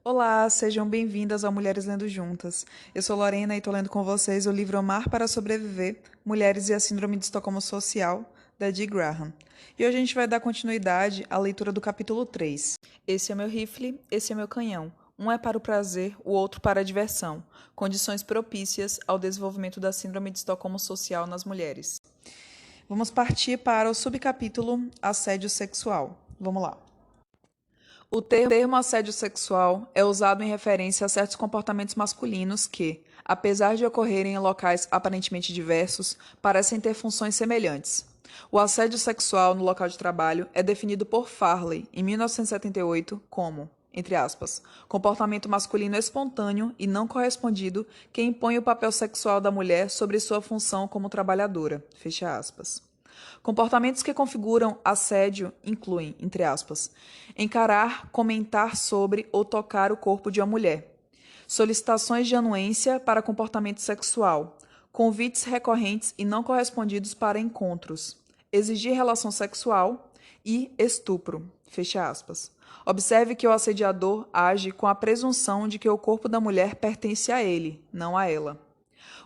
Olá, sejam bem-vindas ao Mulheres Lendo Juntas. Eu sou Lorena e estou lendo com vocês o livro Amar para Sobreviver, Mulheres e a Síndrome de Estocolmo Social, da Dee Graham. E hoje a gente vai dar continuidade à leitura do capítulo 3. Esse é meu rifle, esse é meu canhão. Um é para o prazer, o outro para a diversão. Condições propícias ao desenvolvimento da Síndrome de Estocolmo Social nas mulheres. Vamos partir para o subcapítulo Assédio Sexual. Vamos lá. O termo assédio sexual é usado em referência a certos comportamentos masculinos que, apesar de ocorrerem em locais aparentemente diversos, parecem ter funções semelhantes. O assédio sexual no local de trabalho é definido por Farley, em 1978, como, entre aspas, comportamento masculino espontâneo e não correspondido que impõe o papel sexual da mulher sobre sua função como trabalhadora, fecha aspas. Comportamentos que configuram assédio incluem, entre aspas, encarar, comentar sobre ou tocar o corpo de uma mulher, solicitações de anuência para comportamento sexual, convites recorrentes e não correspondidos para encontros, exigir relação sexual e estupro, fecha aspas. Observe que o assediador age com a presunção de que o corpo da mulher pertence a ele, não a ela.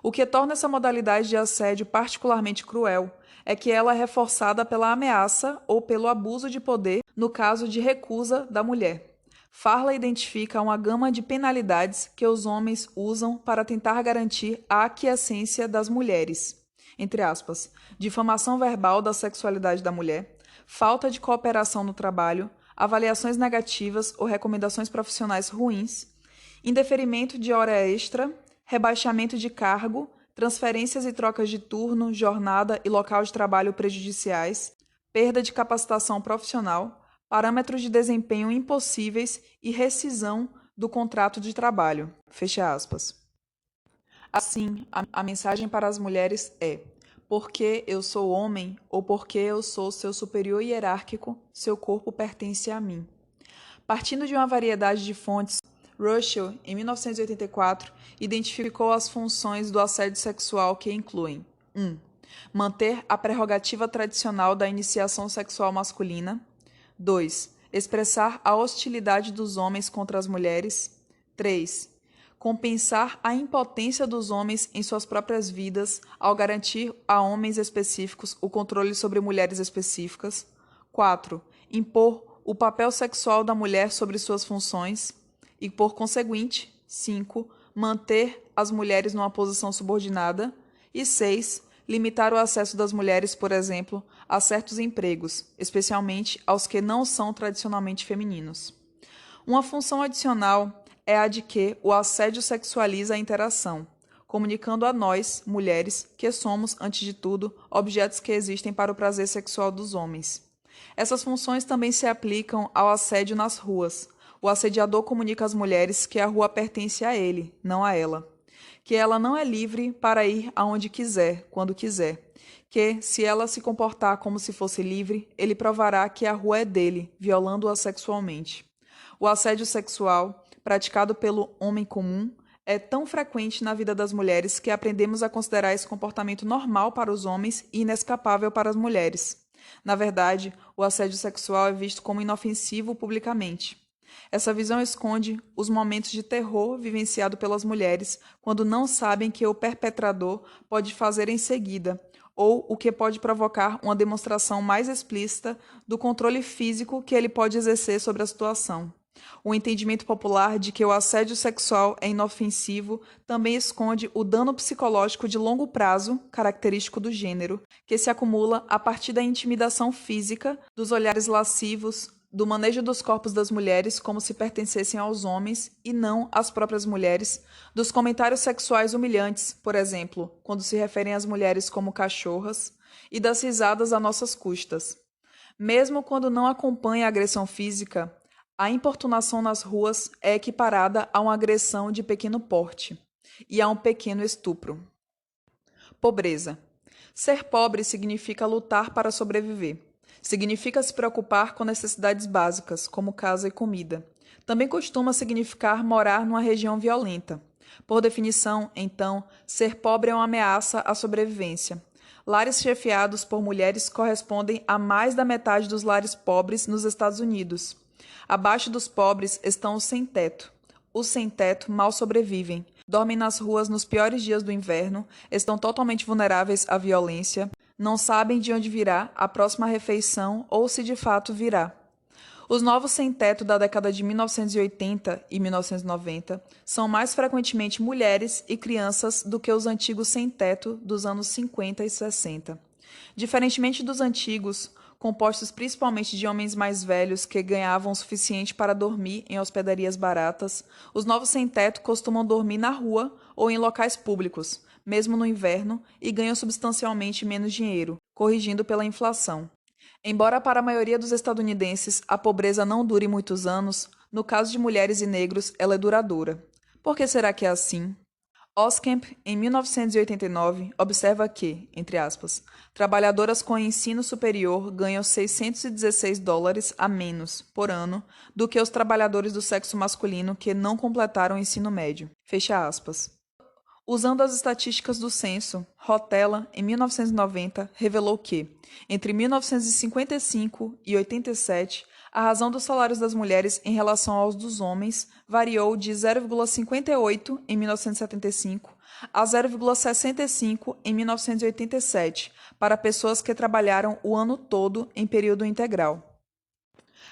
O que torna essa modalidade de assédio particularmente cruel é que ela é reforçada pela ameaça ou pelo abuso de poder no caso de recusa da mulher. Farley identifica uma gama de penalidades que os homens usam para tentar garantir a aquiescência das mulheres, entre aspas, difamação verbal da sexualidade da mulher, falta de cooperação no trabalho, avaliações negativas ou recomendações profissionais ruins, indeferimento de hora extra, rebaixamento de cargo, transferências e trocas de turno, jornada e local de trabalho prejudiciais, perda de capacitação profissional, parâmetros de desempenho impossíveis e rescisão do contrato de trabalho. Fecha aspas. Assim, a mensagem para as mulheres é: porque eu sou homem ou porque eu sou seu superior hierárquico, seu corpo pertence a mim. Partindo de uma variedade de fontes, Russell, em 1984, identificou as funções do assédio sexual que incluem 1. Manter a prerrogativa tradicional da iniciação sexual masculina. 2. Expressar a hostilidade dos homens contra as mulheres. 3. Compensar a impotência dos homens em suas próprias vidas ao garantir a homens específicos o controle sobre mulheres específicas. 4. Impor o papel sexual da mulher sobre suas funções. E, por conseguinte, 5. Manter as mulheres numa posição subordinada. E 6. Limitar o acesso das mulheres, por exemplo, a certos empregos, especialmente aos que não são tradicionalmente femininos. Uma função adicional é a de que o assédio sexualiza a interação, comunicando a nós, mulheres, que somos, antes de tudo, objetos que existem para o prazer sexual dos homens. Essas funções também se aplicam ao assédio nas ruas. O assediador comunica às mulheres que a rua pertence a ele, não a ela. Que ela não é livre para ir aonde quiser, quando quiser. Que, se ela se comportar como se fosse livre, ele provará que a rua é dele, violando-a sexualmente. O assédio sexual, praticado pelo homem comum, é tão frequente na vida das mulheres que aprendemos a considerar esse comportamento normal para os homens e inescapável para as mulheres. Na verdade, o assédio sexual é visto como inofensivo publicamente. Essa visão esconde os momentos de terror vivenciado pelas mulheres quando não sabem que o perpetrador pode fazer em seguida, ou o que pode provocar uma demonstração mais explícita do controle físico que ele pode exercer sobre a situação. O entendimento popular de que o assédio sexual é inofensivo também esconde o dano psicológico de longo prazo, característico do gênero, que se acumula a partir da intimidação física, dos olhares lascivos, do manejo dos corpos das mulheres como se pertencessem aos homens e não às próprias mulheres, dos comentários sexuais humilhantes, por exemplo, quando se referem às mulheres como cachorras, e das risadas a nossas custas. Mesmo quando não acompanha a agressão física, a importunação nas ruas é equiparada a uma agressão de pequeno porte e a um pequeno estupro. Pobreza. Ser pobre significa lutar para sobreviver. Significa se preocupar com necessidades básicas, como casa e comida. Também costuma significar morar numa região violenta. Por definição, então, ser pobre é uma ameaça à sobrevivência. Lares chefiados por mulheres correspondem a mais da metade dos lares pobres nos Estados Unidos. Abaixo dos pobres estão os sem-teto. Os sem-teto mal sobrevivem, dormem nas ruas nos piores dias do inverno, estão totalmente vulneráveis à violência, não sabem de onde virá a próxima refeição ou se de fato virá. Os novos sem-teto da década de 1980 e 1990 são mais frequentemente mulheres e crianças do que os antigos sem-teto dos anos 50 e 60. Diferentemente dos antigos, compostos principalmente de homens mais velhos que ganhavam o suficiente para dormir em hospedarias baratas, os novos sem-teto costumam dormir na rua ou em locais públicos, mesmo no inverno, e ganham substancialmente menos dinheiro, corrigindo pela inflação. Embora para a maioria dos estadunidenses a pobreza não dure muitos anos, no caso de mulheres e negros ela é duradoura. Por que será que é assim? Oskamp, em 1989, observa que, entre aspas, trabalhadoras com ensino superior ganham $616 a menos por ano do que os trabalhadores do sexo masculino que não completaram o ensino médio. Fecha aspas. Usando as estatísticas do censo, Rotella, em 1990, revelou que, entre 1955 e 87, a razão dos salários das mulheres em relação aos dos homens variou de 0,58 em 1975 a 0,65 em 1987, para pessoas que trabalharam o ano todo em período integral.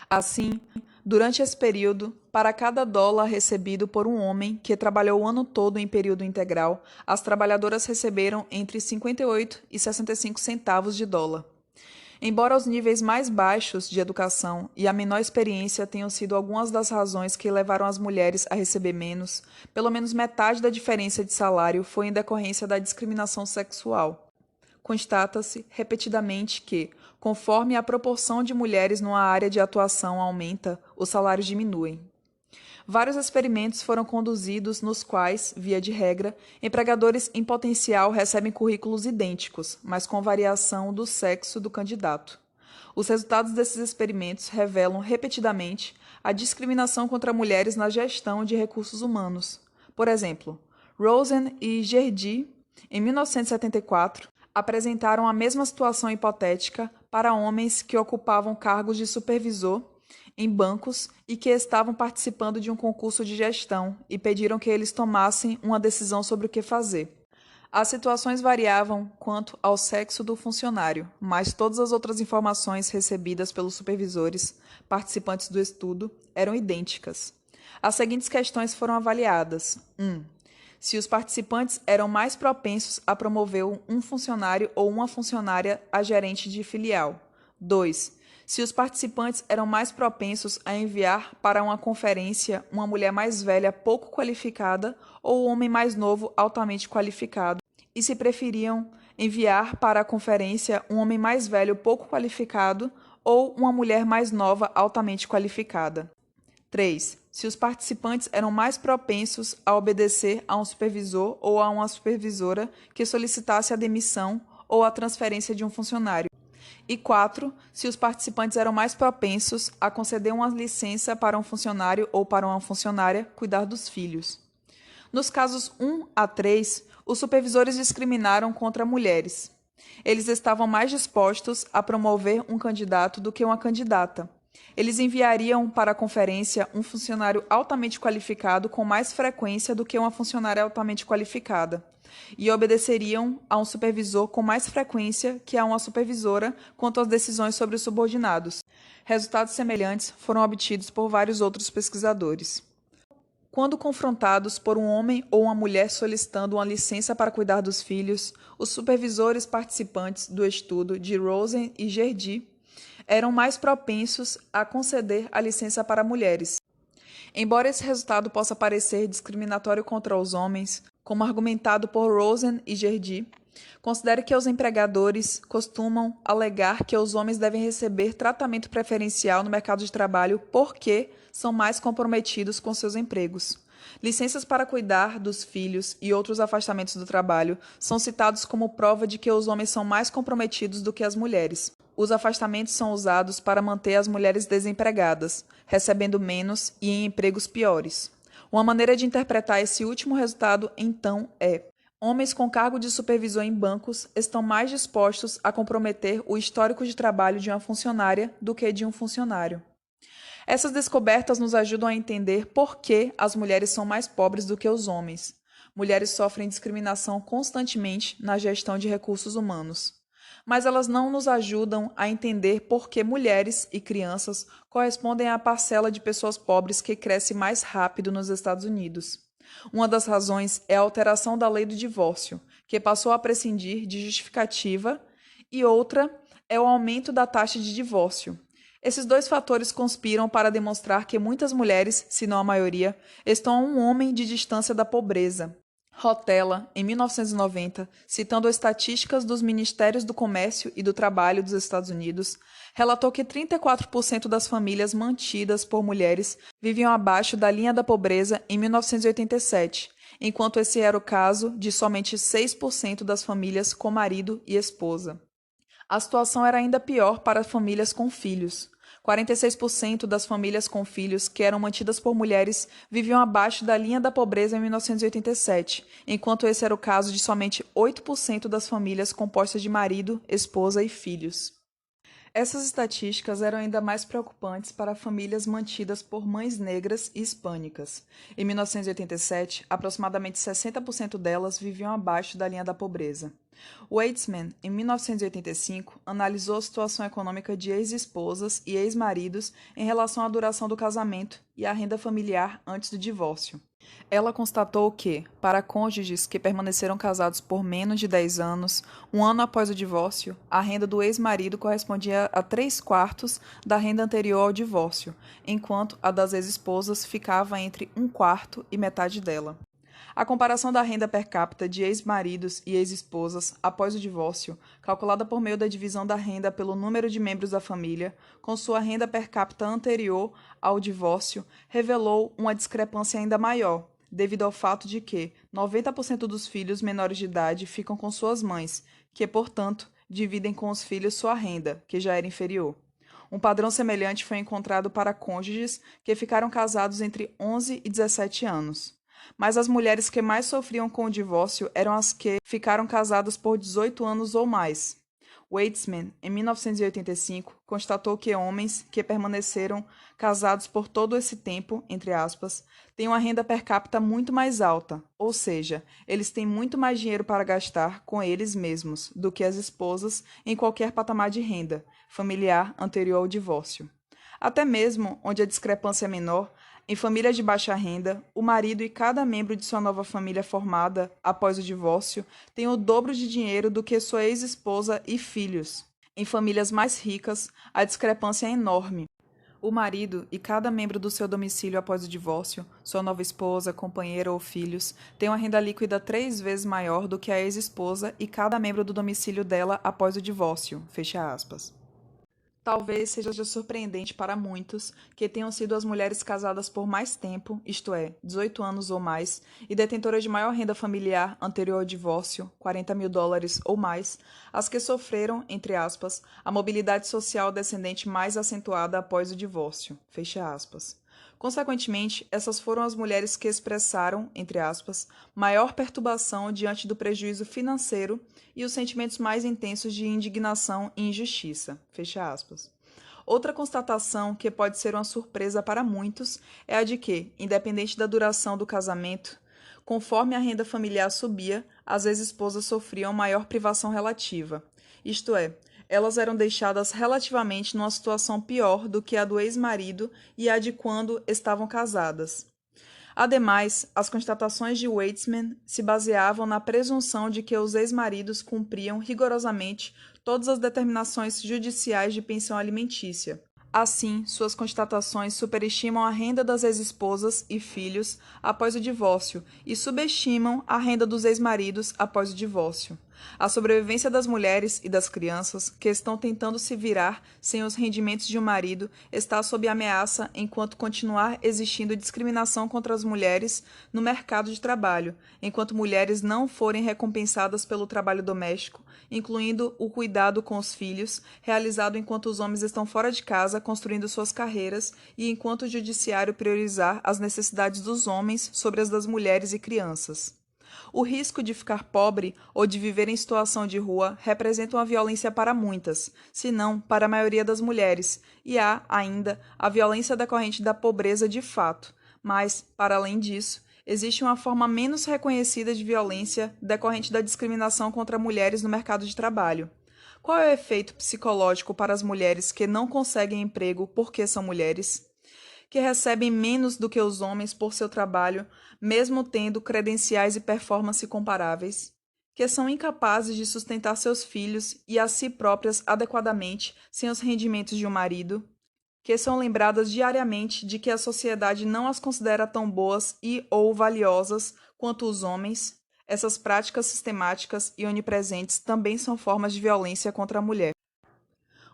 Assim, durante esse período, para cada dólar recebido por um homem que trabalhou o ano todo em período integral, as trabalhadoras receberam entre 58 e 65 centavos de dólar. Embora os níveis mais baixos de educação e a menor experiência tenham sido algumas das razões que levaram as mulheres a receber menos, pelo menos metade da diferença de salário foi em decorrência da discriminação sexual. Constata-se repetidamente que, conforme a proporção de mulheres numa área de atuação aumenta, os salários diminuem. Vários experimentos foram conduzidos nos quais, via de regra, empregadores em potencial recebem currículos idênticos, mas com variação do sexo do candidato. Os resultados desses experimentos revelam repetidamente a discriminação contra mulheres na gestão de recursos humanos. Por exemplo, Rosen e Gerdy, em 1974, apresentaram a mesma situação hipotética para homens que ocupavam cargos de supervisor em bancos e que estavam participando de um concurso de gestão e pediram que eles tomassem uma decisão sobre o que fazer. As situações variavam quanto ao sexo do funcionário, mas todas as outras informações recebidas pelos supervisores, participantes do estudo, eram idênticas. As seguintes questões foram avaliadas. 1. Se os participantes eram mais propensos a promover um funcionário ou uma funcionária a gerente de filial. 2. Se os participantes eram mais propensos a enviar para uma conferência uma mulher mais velha pouco qualificada ou um homem mais novo altamente qualificado, e se preferiam enviar para a conferência um homem mais velho pouco qualificado ou uma mulher mais nova altamente qualificada. 3. Se os participantes eram mais propensos a obedecer a um supervisor ou a uma supervisora que solicitasse a demissão ou a transferência de um funcionário. E 4. Se os participantes eram mais propensos a conceder uma licença para um funcionário ou para uma funcionária cuidar dos filhos. Nos casos 1 a 3, os supervisores discriminaram contra mulheres. Eles estavam mais dispostos a promover um candidato do que uma candidata. Eles enviariam para a conferência um funcionário altamente qualificado com mais frequência do que uma funcionária altamente qualificada, e obedeceriam a um supervisor com mais frequência que a uma supervisora quanto às decisões sobre os subordinados. Resultados semelhantes foram obtidos por vários outros pesquisadores. Quando confrontados por um homem ou uma mulher solicitando uma licença para cuidar dos filhos, os supervisores participantes do estudo de Rosen e Gerdy eram mais propensos a conceder a licença para mulheres. Embora esse resultado possa parecer discriminatório contra os homens, como argumentado por Rosen e Gerdy, considere que os empregadores costumam alegar que os homens devem receber tratamento preferencial no mercado de trabalho porque são mais comprometidos com seus empregos. Licenças para cuidar dos filhos e outros afastamentos do trabalho são citados como prova de que os homens são mais comprometidos do que as mulheres. Os afastamentos são usados para manter as mulheres desempregadas, recebendo menos e em empregos piores. Uma maneira de interpretar esse último resultado, então, é: homens com cargo de supervisor em bancos estão mais dispostos a comprometer o histórico de trabalho de uma funcionária do que de um funcionário. Essas descobertas nos ajudam a entender por que as mulheres são mais pobres do que os homens. Mulheres sofrem discriminação constantemente na gestão de recursos humanos. Mas elas não nos ajudam a entender por que mulheres e crianças correspondem à parcela de pessoas pobres que cresce mais rápido nos Estados Unidos. Uma das razões é a alteração da lei do divórcio, que passou a prescindir de justificativa, e outra é o aumento da taxa de divórcio. Esses dois fatores conspiram para demonstrar que muitas mulheres, se não a maioria, estão a um homem de distância da pobreza. Rotella, em 1990, citando estatísticas dos Ministérios do Comércio e do Trabalho dos Estados Unidos, relatou que 34% das famílias mantidas por mulheres viviam abaixo da linha da pobreza em 1987, enquanto esse era o caso de somente 6% das famílias com marido e esposa. A situação era ainda pior para famílias com filhos. 46% das famílias com filhos que eram mantidas por mulheres viviam abaixo da linha da pobreza em 1987, enquanto esse era o caso de somente 8% das famílias compostas de marido, esposa e filhos. Essas estatísticas eram ainda mais preocupantes para famílias mantidas por mães negras e hispânicas. Em 1987, aproximadamente 60% delas viviam abaixo da linha da pobreza. Weitzman, em 1985, analisou a situação econômica de ex-esposas e ex-maridos em relação à duração do casamento e à renda familiar antes do divórcio. Ela constatou que, para cônjuges que permaneceram casados por menos de 10 anos, um ano após o divórcio, a renda do ex-marido correspondia a 3/4 da renda anterior ao divórcio, enquanto a das ex-esposas ficava entre 1/4 e metade dela. A comparação da renda per capita de ex-maridos e ex-esposas após o divórcio, calculada por meio da divisão da renda pelo número de membros da família, com sua renda per capita anterior ao divórcio, revelou uma discrepância ainda maior, devido ao fato de que 90% dos filhos menores de idade ficam com suas mães, que, portanto, dividem com os filhos sua renda, que já era inferior. Um padrão semelhante foi encontrado para cônjuges que ficaram casados entre 11 e 17 anos. Mas as mulheres que mais sofriam com o divórcio eram as que ficaram casadas por 18 anos ou mais. Weitzman, em 1985, constatou que homens que permaneceram casados por todo esse tempo, entre aspas, têm uma renda per capita muito mais alta, ou seja, eles têm muito mais dinheiro para gastar com eles mesmos do que as esposas em qualquer patamar de renda familiar anterior ao divórcio. Até mesmo onde a discrepância é menor, em famílias de baixa renda, o marido e cada membro de sua nova família formada após o divórcio têm o dobro de dinheiro do que sua ex-esposa e filhos. Em famílias mais ricas, a discrepância é enorme. O marido e cada membro do seu domicílio após o divórcio, sua nova esposa, companheira ou filhos, têm uma renda líquida 3 vezes maior do que a ex-esposa e cada membro do domicílio dela após o divórcio. Fecha aspas. Talvez seja surpreendente para muitos que tenham sido as mulheres casadas por mais tempo, isto é, 18 anos ou mais, e detentoras de maior renda familiar anterior ao divórcio, $40.000 ou mais, as que sofreram, entre aspas, a mobilidade social descendente mais acentuada após o divórcio, fecha aspas. Consequentemente, essas foram as mulheres que expressaram, entre aspas, maior perturbação diante do prejuízo financeiro e os sentimentos mais intensos de indignação e injustiça, fecha aspas. Outra constatação que pode ser uma surpresa para muitos é a de que, independente da duração do casamento, conforme a renda familiar subia, as ex-esposas sofriam maior privação relativa, isto é, elas eram deixadas relativamente numa situação pior do que a do ex-marido e a de quando estavam casadas. Ademais, as constatações de Weitzman se baseavam na presunção de que os ex-maridos cumpriam rigorosamente todas as determinações judiciais de pensão alimentícia. Assim, suas constatações superestimam a renda das ex-esposas e filhos após o divórcio e subestimam a renda dos ex-maridos após o divórcio. A sobrevivência das mulheres e das crianças que estão tentando se virar sem os rendimentos de um marido está sob ameaça enquanto continuar existindo discriminação contra as mulheres no mercado de trabalho, enquanto mulheres não forem recompensadas pelo trabalho doméstico, incluindo o cuidado com os filhos, realizado enquanto os homens estão fora de casa construindo suas carreiras e enquanto o judiciário priorizar as necessidades dos homens sobre as das mulheres e crianças. O risco de ficar pobre ou de viver em situação de rua representa uma violência para muitas, se não para a maioria das mulheres, e há, ainda, a violência decorrente da pobreza de fato. Mas, para além disso, existe uma forma menos reconhecida de violência decorrente da discriminação contra mulheres no mercado de trabalho. Qual é o efeito psicológico para as mulheres que não conseguem emprego porque são mulheres? Que recebem menos do que os homens por seu trabalho, mesmo tendo credenciais e performance comparáveis, que são incapazes de sustentar seus filhos e a si próprias adequadamente sem os rendimentos de um marido, que são lembradas diariamente de que a sociedade não as considera tão boas e ou valiosas quanto os homens. Essas práticas sistemáticas e onipresentes também são formas de violência contra a mulher.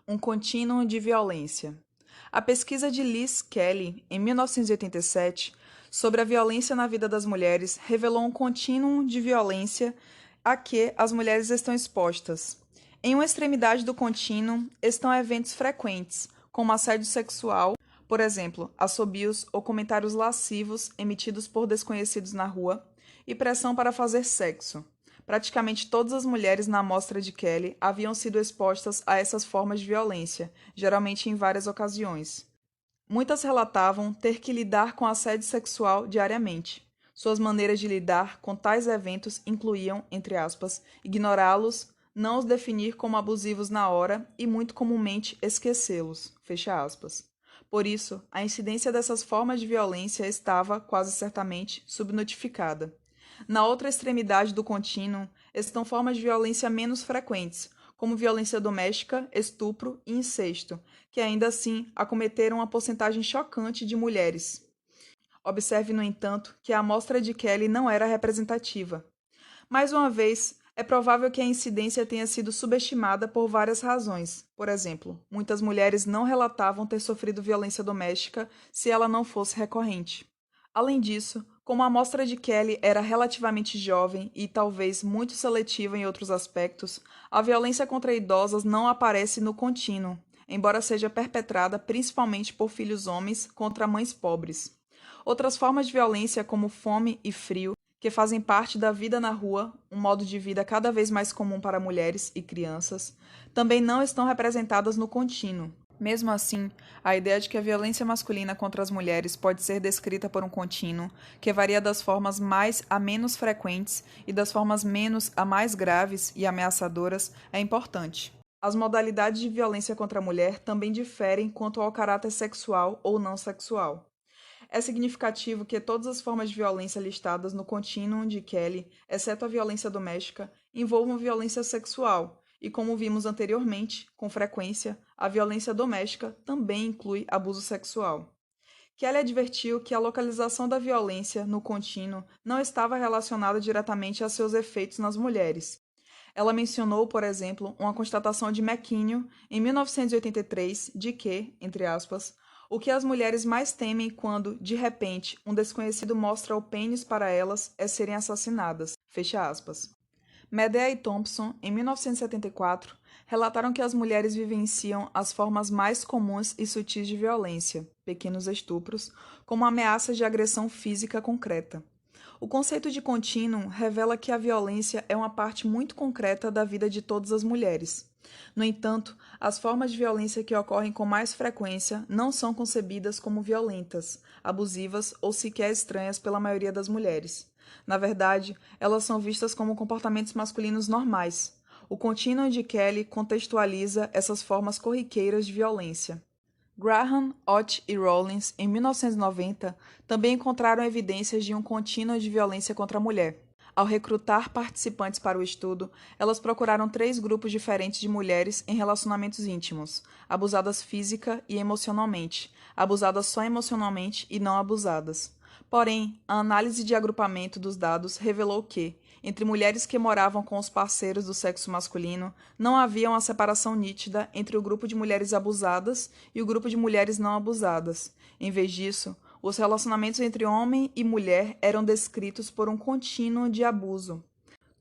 Um contínuo de violência. A pesquisa de Liz Kelly, em 1987, sobre a violência na vida das mulheres, revelou um contínuo de violência a que as mulheres estão expostas. Em uma extremidade do contínuo estão eventos frequentes, como assédio sexual, por exemplo, assobios ou comentários lascivos emitidos por desconhecidos na rua, e pressão para fazer sexo. Praticamente todas as mulheres na amostra de Kelly haviam sido expostas a essas formas de violência, geralmente em várias ocasiões. Muitas relatavam ter que lidar com assédio sexual diariamente. Suas maneiras de lidar com tais eventos incluíam, entre aspas, ignorá-los, não os definir como abusivos na hora e, muito comumente, esquecê-los, fecha aspas. Por isso, a incidência dessas formas de violência estava, quase certamente, subnotificada. Na outra extremidade do contínuo estão formas de violência menos frequentes, como violência doméstica, estupro e incesto, que ainda assim acometeram uma porcentagem chocante de mulheres. Observe, no entanto, que a amostra de Kelly não era representativa. Mais uma vez, é provável que a incidência tenha sido subestimada por várias razões. Por exemplo, muitas mulheres não relatavam ter sofrido violência doméstica se ela não fosse recorrente. Além disso, como a amostra de Kelly era relativamente jovem e talvez muito seletiva em outros aspectos, a violência contra idosas não aparece no contínuo, embora seja perpetrada principalmente por filhos homens contra mães pobres. Outras formas de violência, como fome e frio, que fazem parte da vida na rua, um modo de vida cada vez mais comum para mulheres e crianças, também não estão representadas no contínuo. Mesmo assim, a ideia de que a violência masculina contra as mulheres pode ser descrita por um contínuo, que varia das formas mais a menos frequentes e das formas menos a mais graves e ameaçadoras, é importante. As modalidades de violência contra a mulher também diferem quanto ao caráter sexual ou não sexual. É significativo que todas as formas de violência listadas no contínuo de Kelly, exceto a violência doméstica, envolvam violência sexual, e como vimos anteriormente, com frequência, a violência doméstica também inclui abuso sexual. Kelly advertiu que a localização da violência no contínuo não estava relacionada diretamente a seus efeitos nas mulheres. Ela mencionou, por exemplo, uma constatação de McKinney, em 1983, de que, entre aspas, o que as mulheres mais temem quando, de repente, um desconhecido mostra o pênis para elas é serem assassinadas, fecha aspas. Medea e Thompson, em 1974, relataram que as mulheres vivenciam as formas mais comuns e sutis de violência, pequenos estupros, como ameaças de agressão física concreta. O conceito de contínuo revela que a violência é uma parte muito concreta da vida de todas as mulheres. No entanto, as formas de violência que ocorrem com mais frequência não são concebidas como violentas, abusivas ou sequer estranhas pela maioria das mulheres. Na verdade, elas são vistas como comportamentos masculinos normais. O contínuo de Kelly contextualiza essas formas corriqueiras de violência. Graham, Ott e Rawlins, em 1990, também encontraram evidências de um contínuo de violência contra a mulher. Ao recrutar participantes para o estudo, elas procuraram 3 grupos diferentes de mulheres em relacionamentos íntimos, abusadas física e emocionalmente, abusadas só emocionalmente e não abusadas. Porém, a análise de agrupamento dos dados revelou que, entre mulheres que moravam com os parceiros do sexo masculino, não havia uma separação nítida entre o grupo de mulheres abusadas e o grupo de mulheres não abusadas. Em vez disso, os relacionamentos entre homem e mulher eram descritos por um contínuo de abuso.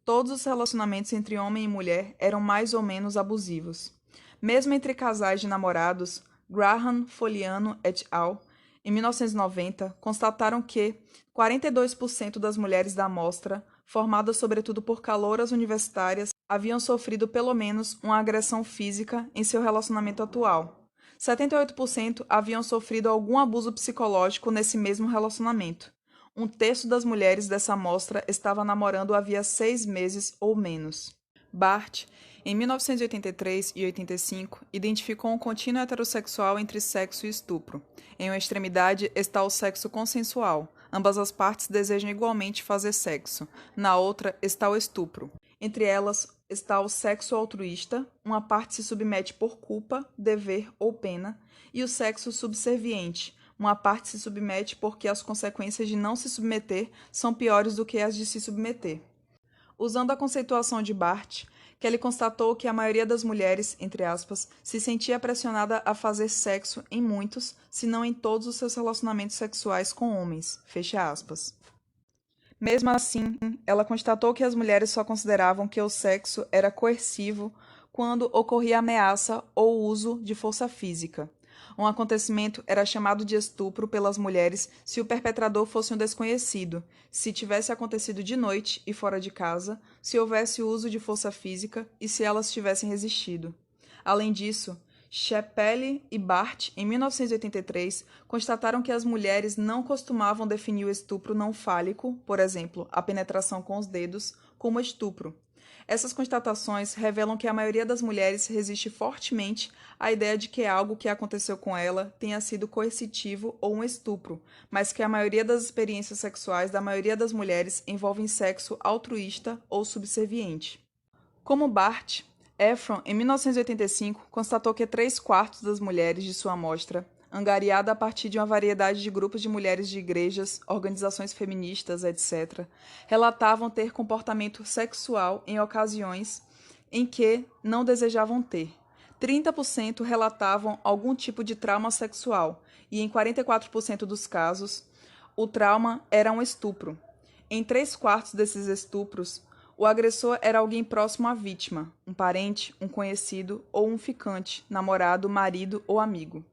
Todos os relacionamentos entre homem e mulher eram mais ou menos abusivos. Mesmo entre casais de namorados, Graham, Foliano et al., em 1990, constataram que 42% das mulheres da amostra formada sobretudo por calouras universitárias, haviam sofrido pelo menos uma agressão física em seu relacionamento atual. 78% haviam sofrido algum abuso psicológico nesse mesmo relacionamento. Um terço das mulheres dessa amostra estava namorando havia 6 meses ou menos. Bart, em 1983 e 85, identificou um contínuo heterossexual entre sexo e estupro. Em uma extremidade está o sexo consensual. Ambas as partes desejam igualmente fazer sexo. Na outra está o estupro. Entre elas está o sexo altruísta, uma parte se submete por culpa, dever ou pena, e o sexo subserviente, uma parte se submete porque as consequências de não se submeter são piores do que as de se submeter. Usando a conceituação de Bart, Kelly constatou que a maioria das mulheres, entre aspas, se sentia pressionada a fazer sexo em muitos, se não em todos os seus relacionamentos sexuais com homens, fecha aspas. Mesmo assim, ela constatou que as mulheres só consideravam que o sexo era coercivo quando ocorria ameaça ou uso de força física. Um acontecimento era chamado de estupro pelas mulheres se o perpetrador fosse um desconhecido, se tivesse acontecido de noite e fora de casa, se houvesse uso de força física e se elas tivessem resistido. Além disso, Chappelle e Bart, em 1983, constataram que as mulheres não costumavam definir o estupro não fálico, por exemplo, a penetração com os dedos, como estupro. Essas constatações revelam que a maioria das mulheres resiste fortemente à ideia de que algo que aconteceu com ela tenha sido coercitivo ou um estupro, mas que a maioria das experiências sexuais da maioria das mulheres envolvem sexo altruísta ou subserviente. Como Bart, Efron, em 1985, constatou que 3/4 das mulheres de sua amostra, angariada a partir de uma variedade de grupos de mulheres de igrejas, organizações feministas, etc., relatavam ter comportamento sexual em ocasiões em que não desejavam ter. 30% relatavam algum tipo de trauma sexual e, em 44% dos casos, o trauma era um estupro. Em 3/4 desses estupros, o agressor era alguém próximo à vítima, um parente, um conhecido ou um ficante, namorado, marido ou amigo.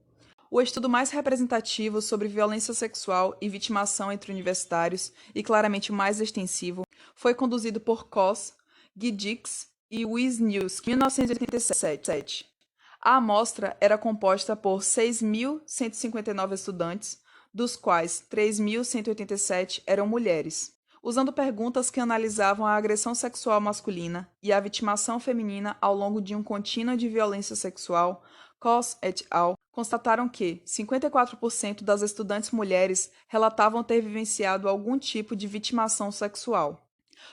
O estudo mais representativo sobre violência sexual e vitimação entre universitários, e claramente o mais extensivo, foi conduzido por Koss, Giddix e Wisniewski, em 1987. A amostra era composta por 6.159 estudantes, dos quais 3.187 eram mulheres. Usando perguntas que analisavam a agressão sexual masculina e a vitimação feminina ao longo de um contínuo de violência sexual, Koss et al. Constataram que 54% das estudantes mulheres relatavam ter vivenciado algum tipo de vitimação sexual.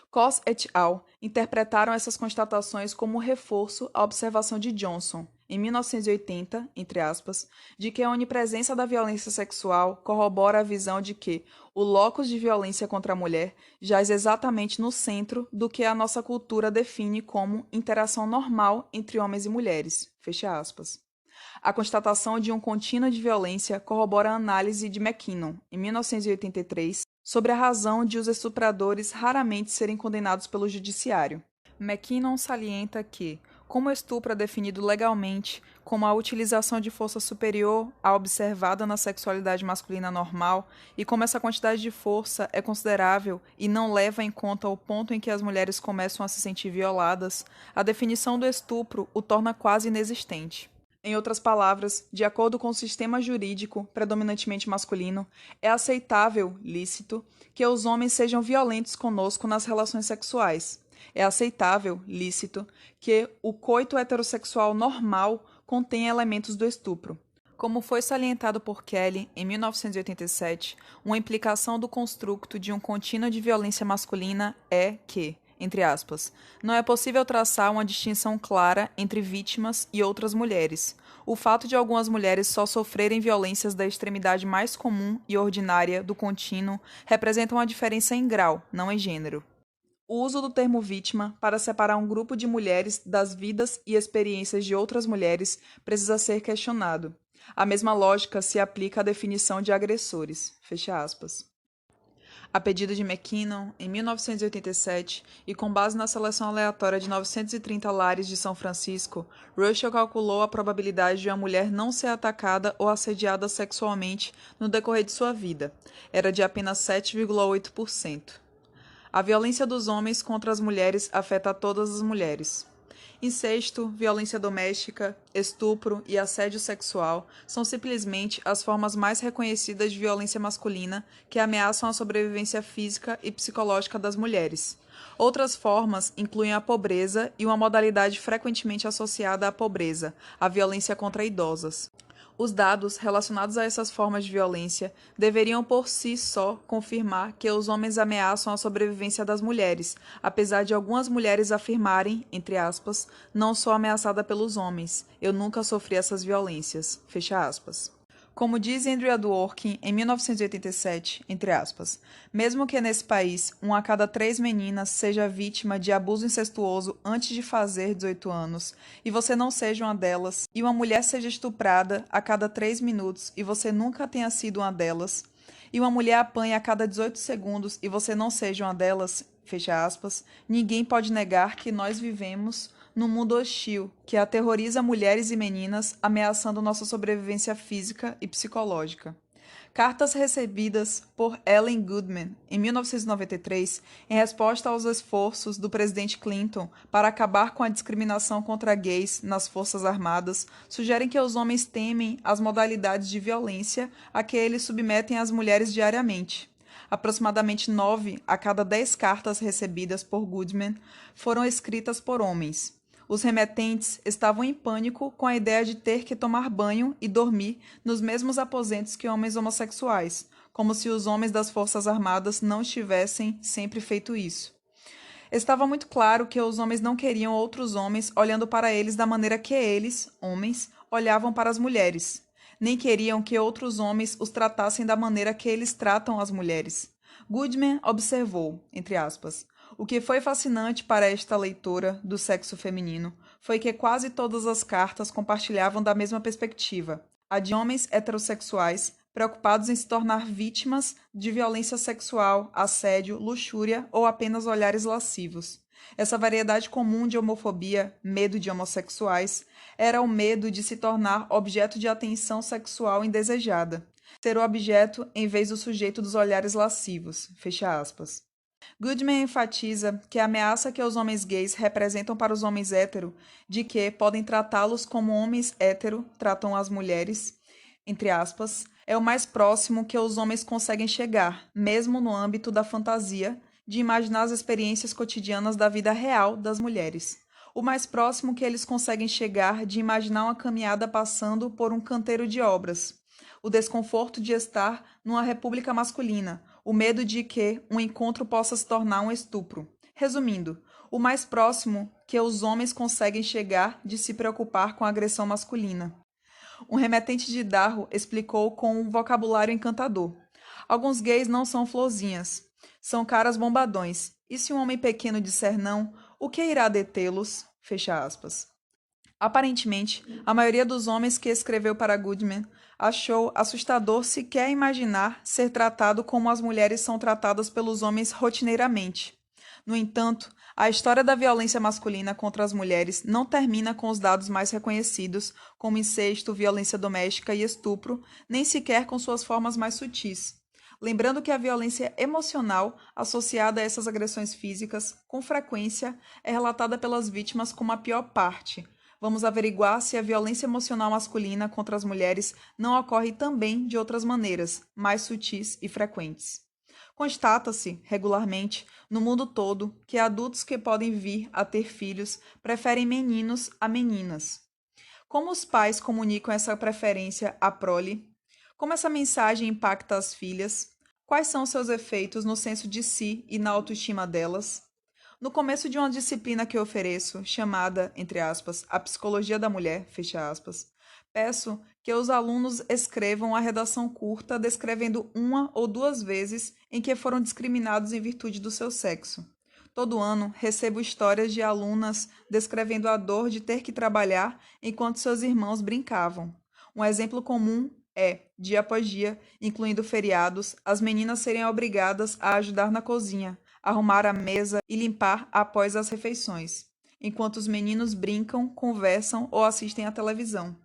Koss et al. Interpretaram essas constatações como reforço à observação de Johnson, em 1980, entre aspas, de que a onipresença da violência sexual corrobora a visão de que o locus de violência contra a mulher jaz exatamente no centro do que a nossa cultura define como interação normal entre homens e mulheres, fecha aspas. A constatação de um contínuo de violência corrobora a análise de McKinnon, em 1983, sobre a razão de os estupradores raramente serem condenados pelo judiciário. McKinnon salienta que, como o estupro é definido legalmente como a utilização de força superior à observada na sexualidade masculina normal, e como essa quantidade de força é considerável e não leva em conta o ponto em que as mulheres começam a se sentir violadas, a definição do estupro o torna quase inexistente. Em outras palavras, de acordo com o sistema jurídico predominantemente masculino, é aceitável, lícito, que os homens sejam violentos conosco nas relações sexuais. É aceitável, lícito, que o coito heterossexual normal contenha elementos do estupro. Como foi salientado por Kelly, em 1987, uma implicação do construto de um contínuo de violência masculina é que, entre aspas, não é possível traçar uma distinção clara entre vítimas e outras mulheres. O fato de algumas mulheres só sofrerem violências da extremidade mais comum e ordinária do contínuo representa uma diferença em grau, não em gênero. O uso do termo vítima para separar um grupo de mulheres das vidas e experiências de outras mulheres precisa ser questionado. A mesma lógica se aplica à definição de agressores. Fecha aspas. A pedido de McKinnon, em 1987, e com base na seleção aleatória de 930 lares de São Francisco, Russell calculou a probabilidade de uma mulher não ser atacada ou assediada sexualmente no decorrer de sua vida. Era de apenas 7,8%. A violência dos homens contra as mulheres afeta todas as mulheres. Incesto, violência doméstica, estupro e assédio sexual são simplesmente as formas mais reconhecidas de violência masculina que ameaçam a sobrevivência física e psicológica das mulheres. Outras formas incluem a pobreza e uma modalidade frequentemente associada à pobreza, a violência contra idosas. Os dados relacionados a essas formas de violência deveriam por si só confirmar que os homens ameaçam a sobrevivência das mulheres, apesar de algumas mulheres afirmarem, entre aspas, não sou ameaçada pelos homens, eu nunca sofri essas violências, fecha aspas. Como diz Andrea Dworkin em 1987, entre aspas, mesmo que nesse país 1 a cada 3 meninas seja vítima de abuso incestuoso antes de fazer 18 anos, e você não seja uma delas, e uma mulher seja estuprada a cada 3 minutos e você nunca tenha sido uma delas, e uma mulher apanhe a cada 18 segundos e você não seja uma delas, fecha aspas, ninguém pode negar que nós vivemos num mundo hostil que aterroriza mulheres e meninas, ameaçando nossa sobrevivência física e psicológica. Cartas recebidas por Ellen Goodman em 1993, em resposta aos esforços do presidente Clinton para acabar com a discriminação contra gays nas Forças Armadas, sugerem que os homens temem as modalidades de violência a que eles submetem as mulheres diariamente. Aproximadamente 9 a cada 10 cartas recebidas por Goodman foram escritas por homens. Os remetentes estavam em pânico com a ideia de ter que tomar banho e dormir nos mesmos aposentos que homens homossexuais, como se os homens das Forças Armadas não tivessem sempre feito isso. Estava muito claro que os homens não queriam outros homens olhando para eles da maneira que eles, homens, olhavam para as mulheres. Nem queriam que outros homens os tratassem da maneira que eles tratam as mulheres. Goodman observou, entre aspas, o que foi fascinante para esta leitora do sexo feminino foi que quase todas as cartas compartilhavam da mesma perspectiva, a de homens heterossexuais preocupados em se tornar vítimas de violência sexual, assédio, luxúria ou apenas olhares lascivos. Essa variedade comum de homofobia, medo de homossexuais, era o medo de se tornar objeto de atenção sexual indesejada, ser o objeto em vez do sujeito dos olhares lascivos, fecha aspas. Goodman enfatiza que a ameaça que os homens gays representam para os homens hétero, de que podem tratá-los como homens hétero tratam as mulheres, entre aspas, é o mais próximo que os homens conseguem chegar, mesmo no âmbito da fantasia, de imaginar as experiências cotidianas da vida real das mulheres. O mais próximo que eles conseguem chegar de imaginar uma caminhada passando por um canteiro de obras. O desconforto de estar numa república masculina, o medo de que um encontro possa se tornar um estupro. Resumindo, o mais próximo que os homens conseguem chegar de se preocupar com a agressão masculina. Um remetente de Darro explicou com um vocabulário encantador. Alguns gays não são florzinhas, são caras bombadões. E se um homem pequeno disser não, o que irá detê-los? Fecha aspas. Aparentemente, a maioria dos homens que escreveu para Goodman achou assustador sequer imaginar ser tratado como as mulheres são tratadas pelos homens rotineiramente. No entanto, a história da violência masculina contra as mulheres não termina com os dados mais reconhecidos, como incesto, violência doméstica e estupro, nem sequer com suas formas mais sutis. Lembrando que a violência emocional associada a essas agressões físicas, com frequência, é relatada pelas vítimas como a pior parte. Vamos averiguar se a violência emocional masculina contra as mulheres não ocorre também de outras maneiras, mais sutis e frequentes. Constata-se, regularmente, no mundo todo, que adultos que podem vir a ter filhos preferem meninos a meninas. Como os pais comunicam essa preferência à prole? Como essa mensagem impacta as filhas? Quais são seus efeitos no senso de si e na autoestima delas? No começo de uma disciplina que ofereço, chamada, entre aspas, a psicologia da mulher, fecha aspas, peço que os alunos escrevam a redação curta descrevendo 1 ou 2 vezes em que foram discriminados em virtude do seu sexo. Todo ano recebo histórias de alunas descrevendo a dor de ter que trabalhar enquanto seus irmãos brincavam. Um exemplo comum é, dia após dia, incluindo feriados, as meninas serem obrigadas a ajudar na cozinha, arrumar a mesa e limpar após as refeições, enquanto os meninos brincam, conversam ou assistem à televisão.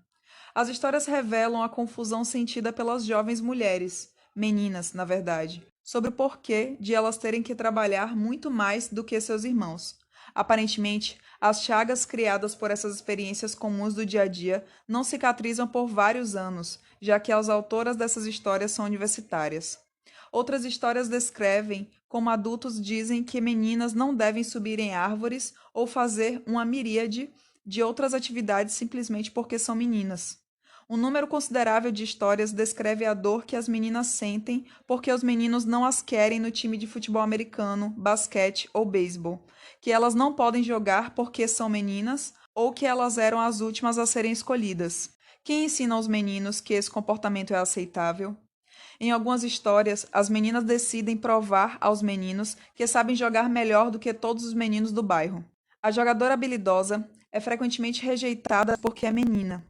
As histórias revelam a confusão sentida pelas jovens mulheres, meninas, na verdade, sobre o porquê de elas terem que trabalhar muito mais do que seus irmãos. Aparentemente, as chagas criadas por essas experiências comuns do dia a dia não cicatrizam por vários anos, já que as autoras dessas histórias são universitárias. Outras histórias descrevem como adultos dizem que meninas não devem subir em árvores ou fazer uma miríade de outras atividades simplesmente porque são meninas. Um número considerável de histórias descreve a dor que as meninas sentem porque os meninos não as querem no time de futebol americano, basquete ou beisebol, que elas não podem jogar porque são meninas ou que elas eram as últimas a serem escolhidas. Quem ensina aos meninos que esse comportamento é aceitável? Em algumas histórias, as meninas decidem provar aos meninos que sabem jogar melhor do que todos os meninos do bairro. A jogadora habilidosa é frequentemente rejeitada porque é menina.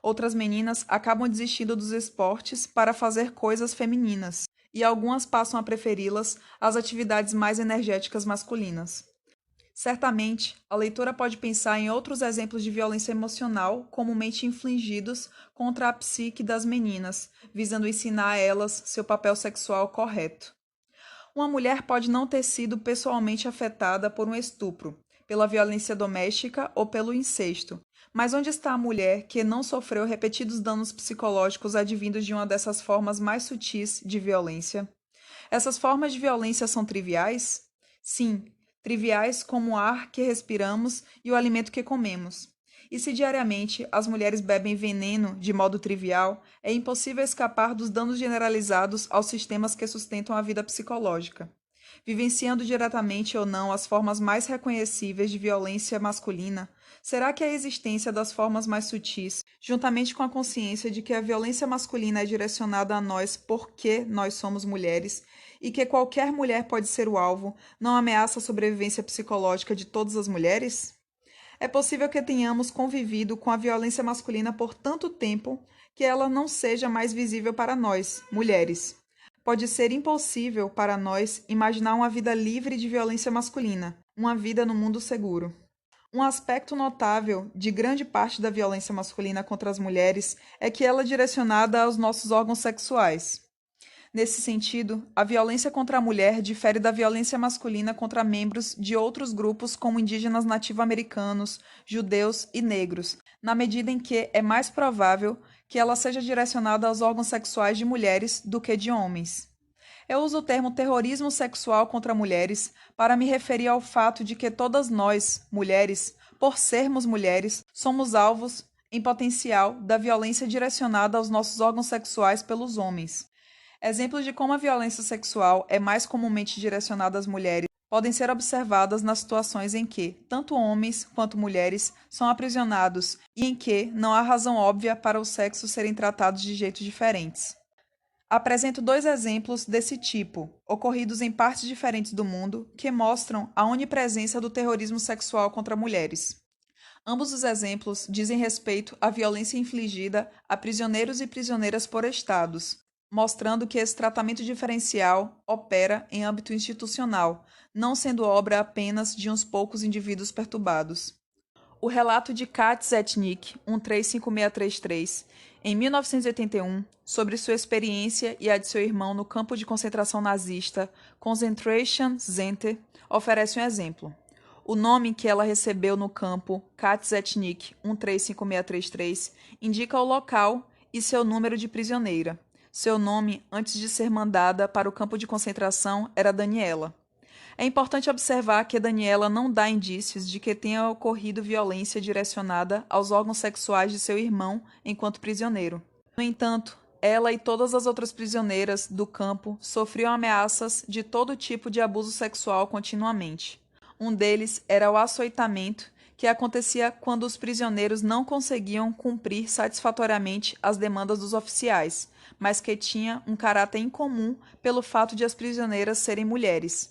Outras meninas acabam desistindo dos esportes para fazer coisas femininas, e algumas passam a preferi-las às atividades mais energéticas masculinas. Certamente, a leitora pode pensar em outros exemplos de violência emocional comumente infligidos contra a psique das meninas, visando ensinar a elas seu papel sexual correto. Uma mulher pode não ter sido pessoalmente afetada por um estupro, pela violência doméstica ou pelo incesto. Mas onde está a mulher que não sofreu repetidos danos psicológicos advindos de uma dessas formas mais sutis de violência? Essas formas de violência são triviais? Sim, triviais como o ar que respiramos e o alimento que comemos. E se diariamente as mulheres bebem veneno de modo trivial, é impossível escapar dos danos generalizados aos sistemas que sustentam a vida psicológica. Vivenciando diretamente ou não as formas mais reconhecíveis de violência masculina, será que a existência das formas mais sutis, juntamente com a consciência de que a violência masculina é direcionada a nós porque nós somos mulheres e que qualquer mulher pode ser o alvo, não ameaça a sobrevivência psicológica de todas as mulheres? É possível que tenhamos convivido com a violência masculina por tanto tempo que ela não seja mais visível para nós, mulheres. Pode ser impossível para nós imaginar uma vida livre de violência masculina, uma vida no mundo seguro. Um aspecto notável de grande parte da violência masculina contra as mulheres é que ela é direcionada aos nossos órgãos sexuais. Nesse sentido, a violência contra a mulher difere da violência masculina contra membros de outros grupos como indígenas nativo-americanos, judeus e negros, na medida em que é mais provável que ela seja direcionada aos órgãos sexuais de mulheres do que de homens. Eu uso o termo terrorismo sexual contra mulheres para me referir ao fato de que todas nós, mulheres, por sermos mulheres, somos alvos, em potencial, da violência direcionada aos nossos órgãos sexuais pelos homens. Exemplos de como a violência sexual é mais comumente direcionada às mulheres podem ser observadas nas situações em que tanto homens quanto mulheres são aprisionados e em que não há razão óbvia para os sexos serem tratados de jeitos diferentes. Apresento dois exemplos desse tipo, ocorridos em partes diferentes do mundo, que mostram a onipresença do terrorismo sexual contra mulheres. Ambos os exemplos dizem respeito à violência infligida a prisioneiros e prisioneiras por estados, mostrando que esse tratamento diferencial opera em âmbito institucional, não sendo obra apenas de uns poucos indivíduos perturbados. O relato de Kat Zetnick, 135633, em 1981, sobre sua experiência e a de seu irmão no campo de concentração nazista Concentration Center, oferece um exemplo. O nome que ela recebeu no campo, Kat Zetnick 135633, indica o local e seu número de prisioneira. Seu nome, antes de ser mandada para o campo de concentração, era Daniela. É importante observar que Daniela não dá indícios de que tenha ocorrido violência direcionada aos órgãos sexuais de seu irmão enquanto prisioneiro. No entanto, ela e todas as outras prisioneiras do campo sofriam ameaças de todo tipo de abuso sexual continuamente. Um deles era o açoitamento, que acontecia quando os prisioneiros não conseguiam cumprir satisfatoriamente as demandas dos oficiais, mas que tinha um caráter incomum pelo fato de as prisioneiras serem mulheres.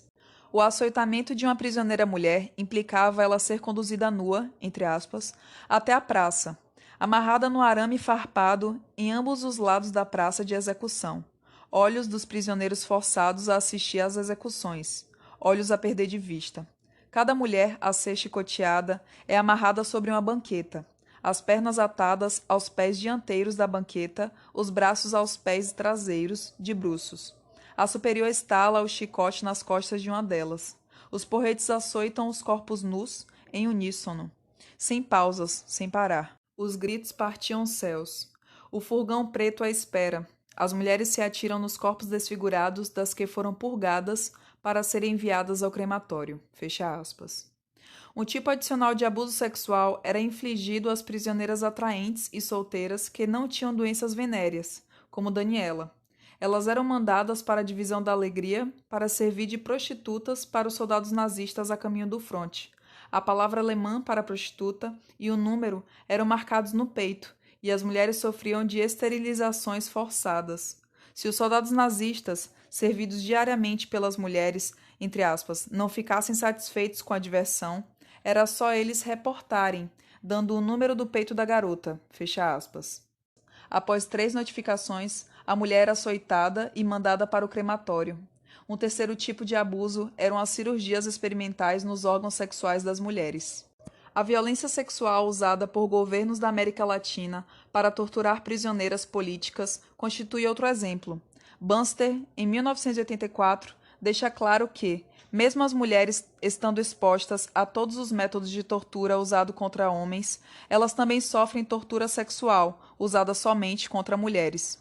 O açoitamento de uma prisioneira mulher implicava ela ser conduzida nua, entre aspas, até a praça, amarrada no arame farpado em ambos os lados da praça de execução. Olhos dos prisioneiros forçados a assistir às execuções, olhos a perder de vista. Cada mulher a ser chicoteada é amarrada sobre uma banqueta, as pernas atadas aos pés dianteiros da banqueta, os braços aos pés traseiros, de bruços. A superior estala o chicote nas costas de uma delas. Os porretes açoitam os corpos nus, em uníssono, sem pausas, sem parar. Os gritos partiam os céus. O furgão preto à espera. As mulheres se atiram nos corpos desfigurados das que foram purgadas para serem enviadas ao crematório. Fecha aspas. Um tipo adicional de abuso sexual era infligido às prisioneiras atraentes e solteiras que não tinham doenças venéreas, como Daniela. Elas eram mandadas para a divisão da alegria para servir de prostitutas para os soldados nazistas a caminho do fronte. A palavra alemã para prostituta e o número eram marcados no peito, e as mulheres sofriam de esterilizações forçadas. Se os soldados nazistas, servidos diariamente pelas mulheres, entre aspas, não ficassem satisfeitos com a diversão, era só eles reportarem, dando o número do peito da garota, fecha aspas. Após 3 notificações, a mulher era açoitada e mandada para o crematório. Um terceiro tipo de abuso eram as cirurgias experimentais nos órgãos sexuais das mulheres. A violência sexual usada por governos da América Latina para torturar prisioneiras políticas constitui outro exemplo. Bunster, em 1984, deixa claro que, mesmo as mulheres estando expostas a todos os métodos de tortura usados contra homens, elas também sofrem tortura sexual, usada somente contra mulheres.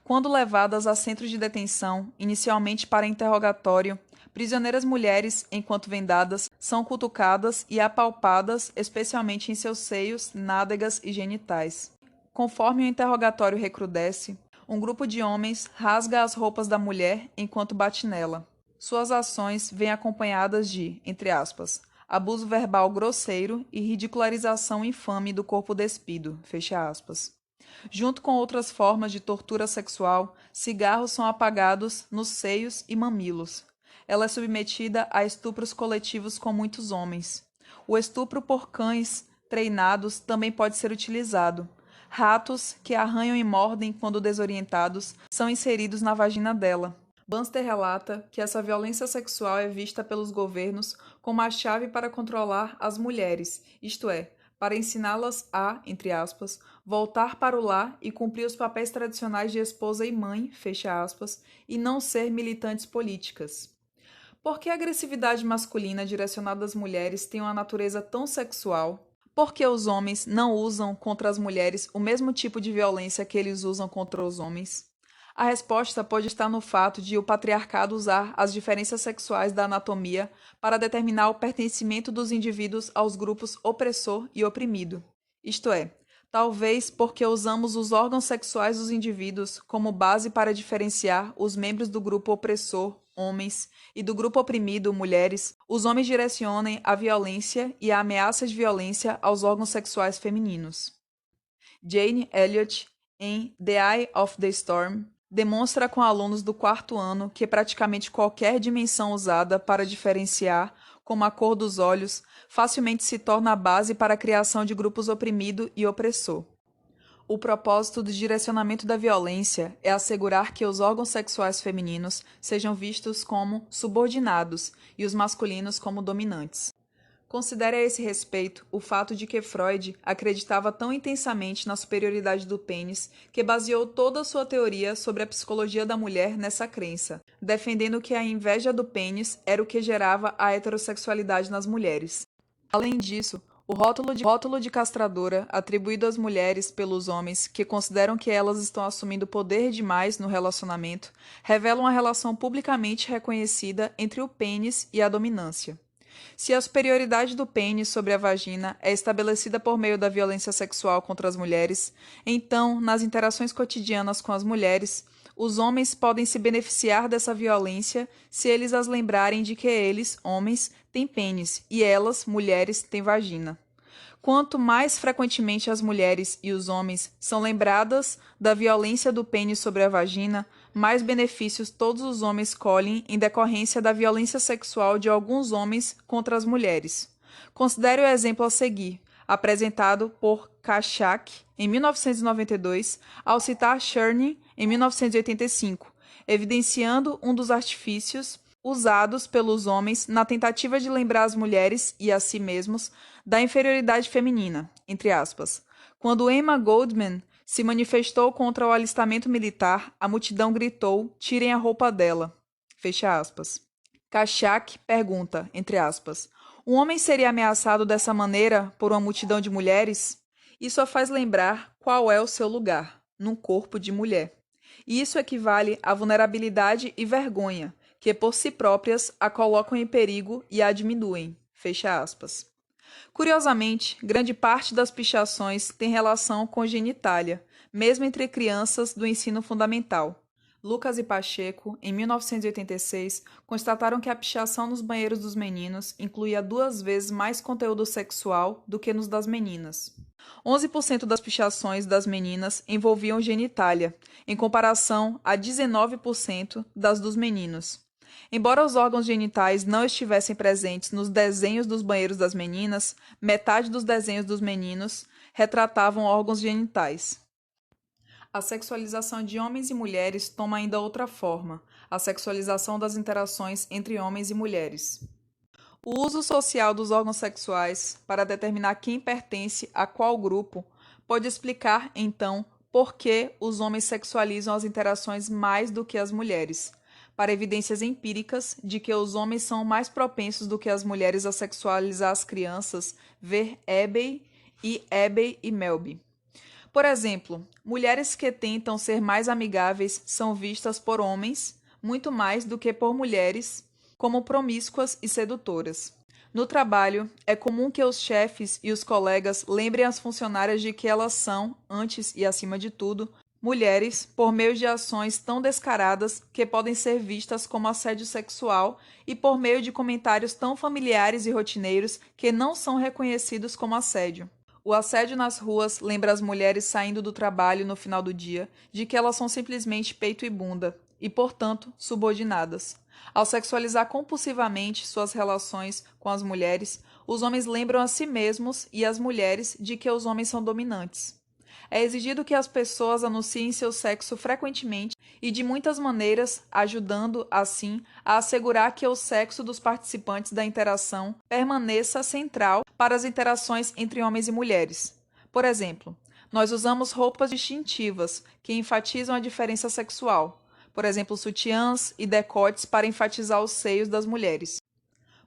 Quando levadas a centros de detenção, inicialmente para interrogatório, prisioneiras mulheres, enquanto vendadas, são cutucadas e apalpadas, especialmente em seus seios, nádegas e genitais. Conforme o interrogatório recrudesce, um grupo de homens rasga as roupas da mulher enquanto bate nela. Suas ações vêm acompanhadas de, entre aspas, abuso verbal grosseiro e ridicularização infame do corpo despido, fecha aspas. Junto com outras formas de tortura sexual, cigarros são apagados nos seios e mamilos. Ela é submetida a estupros coletivos com muitos homens. O estupro por cães treinados também pode ser utilizado. Ratos, que arranham e mordem quando desorientados, são inseridos na vagina dela. Bunster relata que essa violência sexual é vista pelos governos como a chave para controlar as mulheres, isto é, para ensiná-las a, entre aspas, voltar para o lar e cumprir os papéis tradicionais de esposa e mãe, fecha aspas, e não ser militantes políticas. Por que a agressividade masculina direcionada às mulheres tem uma natureza tão sexual? Por que os homens não usam contra as mulheres o mesmo tipo de violência que eles usam contra os homens? A resposta pode estar no fato de o patriarcado usar as diferenças sexuais da anatomia para determinar o pertencimento dos indivíduos aos grupos opressor e oprimido. Isto é, talvez porque usamos os órgãos sexuais dos indivíduos como base para diferenciar os membros do grupo opressor, homens, e do grupo oprimido, mulheres, os homens direcionem a violência e a ameaça de violência aos órgãos sexuais femininos. Jane Elliott, em The Eye of the Storm, demonstra com alunos do 4º ano que praticamente qualquer dimensão usada para diferenciar, como a cor dos olhos, facilmente se torna a base para a criação de grupos oprimido e opressor. O propósito do direcionamento da violência é assegurar que os órgãos sexuais femininos sejam vistos como subordinados e os masculinos como dominantes. Considere a esse respeito o fato de que Freud acreditava tão intensamente na superioridade do pênis que baseou toda a sua teoria sobre a psicologia da mulher nessa crença, defendendo que a inveja do pênis era o que gerava a heterossexualidade nas mulheres. Além disso, o rótulo de castradora atribuído às mulheres pelos homens que consideram que elas estão assumindo poder demais no relacionamento revela uma relação publicamente reconhecida entre o pênis e a dominância. Se a superioridade do pênis sobre a vagina é estabelecida por meio da violência sexual contra as mulheres, então, nas interações cotidianas com as mulheres, os homens podem se beneficiar dessa violência se eles as lembrarem de que eles, homens, têm pênis e elas, mulheres, têm vagina. Quanto mais frequentemente as mulheres e os homens são lembradas da violência do pênis sobre a vagina, mais benefícios todos os homens colhem em decorrência da violência sexual de alguns homens contra as mulheres. Considere o exemplo a seguir, apresentado por Kachak em 1992, ao citar Cherny em 1985, evidenciando um dos artifícios usados pelos homens na tentativa de lembrar as mulheres e a si mesmos da inferioridade feminina, entre aspas. Quando Emma Goldman Se manifestou contra o alistamento militar, a multidão gritou: tirem a roupa dela. Fecha aspas. Kachak pergunta, entre aspas, um homem seria ameaçado dessa maneira por uma multidão de mulheres? Isso a faz lembrar qual é o seu lugar, num corpo de mulher. E isso equivale à vulnerabilidade e vergonha, que por si próprias a colocam em perigo e a diminuem. Fecha aspas. Curiosamente, grande parte das pichações tem relação com genitália, mesmo entre crianças do ensino fundamental. Lucas e Pacheco, em 1986, constataram que a pichação nos banheiros dos meninos incluía 2 vezes mais conteúdo sexual do que nos das meninas. 11% das pichações das meninas envolviam genitália, em comparação a 19% das dos meninos. Embora os órgãos genitais não estivessem presentes nos desenhos dos banheiros das meninas, metade dos desenhos dos meninos retratavam órgãos genitais. A sexualização de homens e mulheres toma ainda outra forma, a sexualização das interações entre homens e mulheres. O uso social dos órgãos sexuais para determinar quem pertence a qual grupo pode explicar, então, por que os homens sexualizam as interações mais do que as mulheres, para evidências empíricas de que os homens são mais propensos do que as mulheres a sexualizar as crianças, ver Ebey e Melby. Por exemplo, mulheres que tentam ser mais amigáveis são vistas por homens, muito mais do que por mulheres, como promíscuas e sedutoras. No trabalho, é comum que os chefes e os colegas lembrem as funcionárias de que elas são, antes e acima de tudo, mulheres por meio de ações tão descaradas que podem ser vistas como assédio sexual e por meio de comentários tão familiares e rotineiros que não são reconhecidos como assédio. O assédio nas ruas lembra as mulheres saindo do trabalho no final do dia de que elas são simplesmente peito e bunda, e, portanto, subordinadas. Ao sexualizar compulsivamente suas relações com as mulheres, os homens lembram a si mesmos e as mulheres de que os homens são dominantes. É exigido que as pessoas anunciem seu sexo frequentemente e de muitas maneiras, ajudando, assim, a assegurar que o sexo dos participantes da interação permaneça central para as interações entre homens e mulheres. Por exemplo, nós usamos roupas distintivas que enfatizam a diferença sexual, por exemplo, sutiãs e decotes para enfatizar os seios das mulheres.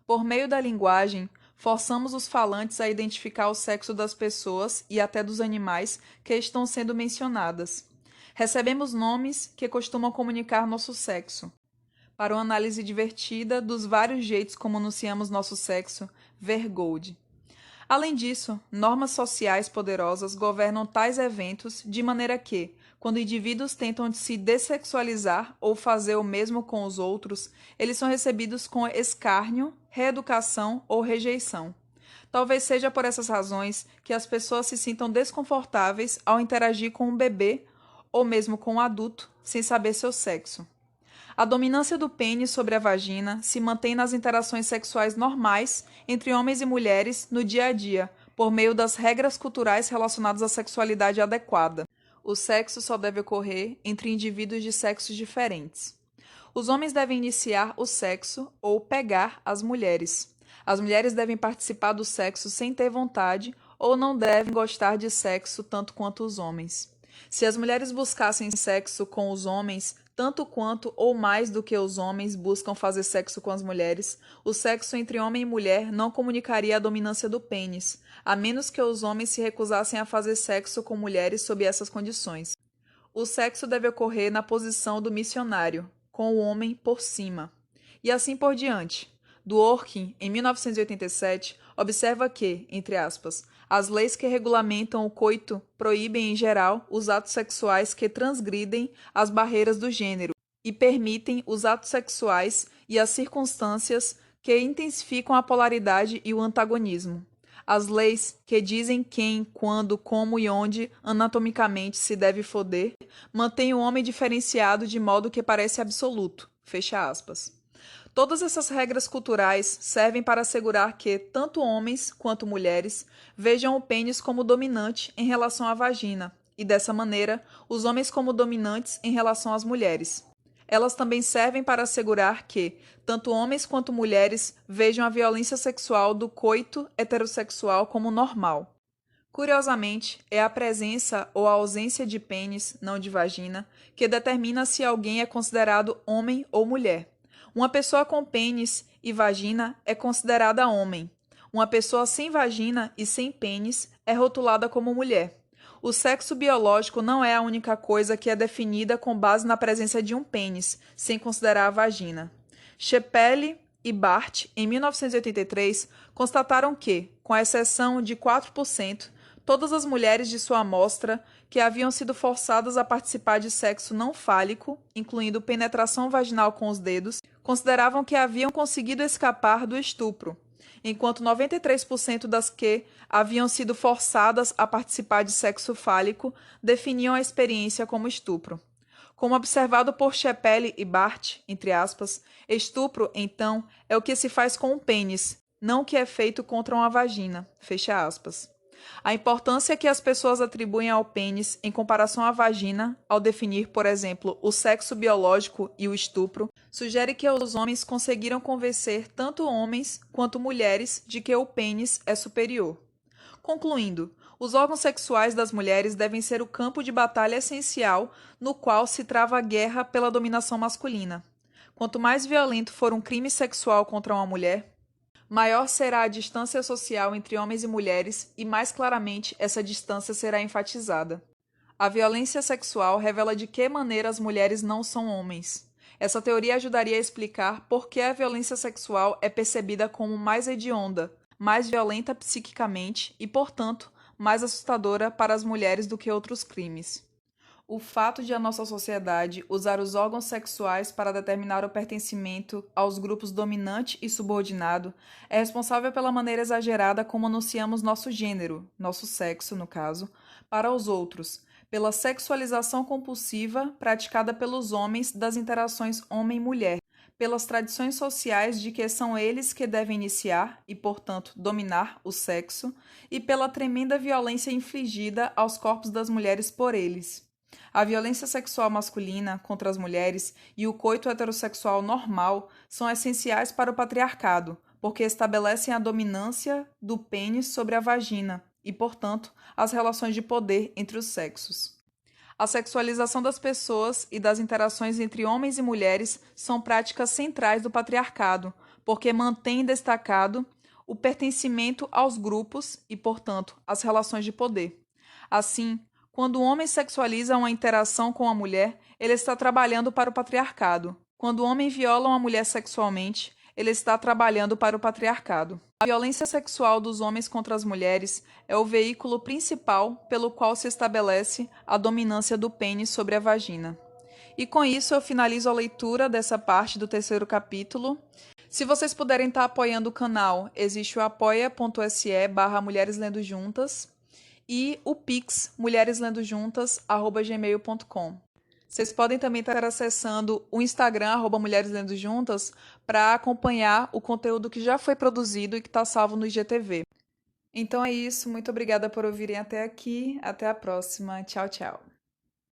Por meio da linguagem, forçamos os falantes a identificar o sexo das pessoas e até dos animais que estão sendo mencionadas. Recebemos nomes que costumam comunicar nosso sexo. Para uma análise divertida dos vários jeitos como anunciamos nosso sexo, ver Gold. Além disso, normas sociais poderosas governam tais eventos de maneira que, quando indivíduos tentam se dessexualizar ou fazer o mesmo com os outros, eles são recebidos com escárnio, reeducação ou rejeição. Talvez seja por essas razões que as pessoas se sintam desconfortáveis ao interagir com um bebê ou mesmo com um adulto sem saber seu sexo. A dominância do pênis sobre a vagina se mantém nas interações sexuais normais entre homens e mulheres no dia a dia, por meio das regras culturais relacionadas à sexualidade adequada. O sexo só deve ocorrer entre indivíduos de sexos diferentes. Os homens devem iniciar o sexo ou pegar as mulheres. As mulheres devem participar do sexo sem ter vontade ou não devem gostar de sexo tanto quanto os homens. Se as mulheres buscassem sexo com os homens, tanto quanto ou mais do que os homens buscam fazer sexo com as mulheres, o sexo entre homem e mulher não comunicaria a dominância do pênis, a menos que os homens se recusassem a fazer sexo com mulheres sob essas condições. O sexo deve ocorrer na posição do missionário, com o homem por cima. E assim por diante. Dworkin, em 1987, observa que, entre aspas, as leis que regulamentam o coito proíbem, em geral, os atos sexuais que transgridem as barreiras do gênero e permitem os atos sexuais e as circunstâncias que intensificam a polaridade e o antagonismo. As leis que dizem quem, quando, como e onde anatomicamente se deve foder mantêm o homem diferenciado de modo que parece absoluto. Fecha aspas. Todas essas regras culturais servem para assegurar que tanto homens quanto mulheres vejam o pênis como dominante em relação à vagina, e dessa maneira, os homens como dominantes em relação às mulheres. Elas também servem para assegurar que tanto homens quanto mulheres vejam a violência sexual do coito heterossexual como normal. Curiosamente, é a presença ou a ausência de pênis, não de vagina, que determina se alguém é considerado homem ou mulher. Uma pessoa com pênis e vagina é considerada homem. Uma pessoa sem vagina e sem pênis é rotulada como mulher. O sexo biológico não é a única coisa que é definida com base na presença de um pênis, sem considerar a vagina. Shepelle e Bart, em 1983, constataram que, com exceção de 4%, todas as mulheres de sua amostra que haviam sido forçadas a participar de sexo não fálico, incluindo penetração vaginal com os dedos, consideravam que haviam conseguido escapar do estupro, enquanto 93% das que haviam sido forçadas a participar de sexo fálico definiam a experiência como estupro. Como observado por Shepelle e Bart, entre aspas, estupro, então, é o que se faz com o pênis, não o que é feito contra uma vagina, fecha aspas. A importância que as pessoas atribuem ao pênis em comparação à vagina, ao definir, por exemplo, o sexo biológico e o estupro, sugere que os homens conseguiram convencer tanto homens quanto mulheres de que o pênis é superior. Concluindo, os órgãos sexuais das mulheres devem ser o campo de batalha essencial no qual se trava a guerra pela dominação masculina. Quanto mais violento for um crime sexual contra uma mulher, maior será a distância social entre homens e mulheres e mais claramente essa distância será enfatizada. A violência sexual revela de que maneira as mulheres não são homens. Essa teoria ajudaria a explicar por que a violência sexual é percebida como mais hedionda, mais violenta psiquicamente e, portanto, mais assustadora para as mulheres do que outros crimes. O fato de a nossa sociedade usar os órgãos sexuais para determinar o pertencimento aos grupos dominante e subordinado é responsável pela maneira exagerada como anunciamos nosso gênero, nosso sexo, no caso, para os outros, pela sexualização compulsiva praticada pelos homens das interações homem-mulher, pelas tradições sociais de que são eles que devem iniciar e, portanto, dominar o sexo, e pela tremenda violência infligida aos corpos das mulheres por eles. A violência sexual masculina contra as mulheres e o coito heterossexual normal são essenciais para o patriarcado, porque estabelecem a dominância do pênis sobre a vagina e, portanto, as relações de poder entre os sexos. A sexualização das pessoas e das interações entre homens e mulheres são práticas centrais do patriarcado, porque mantém destacado o pertencimento aos grupos e, portanto, as relações de poder. Assim, quando o homem sexualiza uma interação com a mulher, ele está trabalhando para o patriarcado. Quando o homem viola uma mulher sexualmente, ele está trabalhando para o patriarcado. A violência sexual dos homens contra as mulheres é o veículo principal pelo qual se estabelece a dominância do pênis sobre a vagina. E com isso eu finalizo a leitura dessa parte do 3º capítulo. Se vocês puderem estar apoiando o canal, existe o apoia.se/Mulheres Lendo Juntas e o Pix, mulhereslendojuntas@gmail.com. Vocês podem também estar acessando o Instagram, @Mulheres Lendo Juntas, para acompanhar o conteúdo que já foi produzido e que está salvo no IGTV. Então é isso, muito obrigada por ouvirem até aqui, até a próxima, tchau, tchau.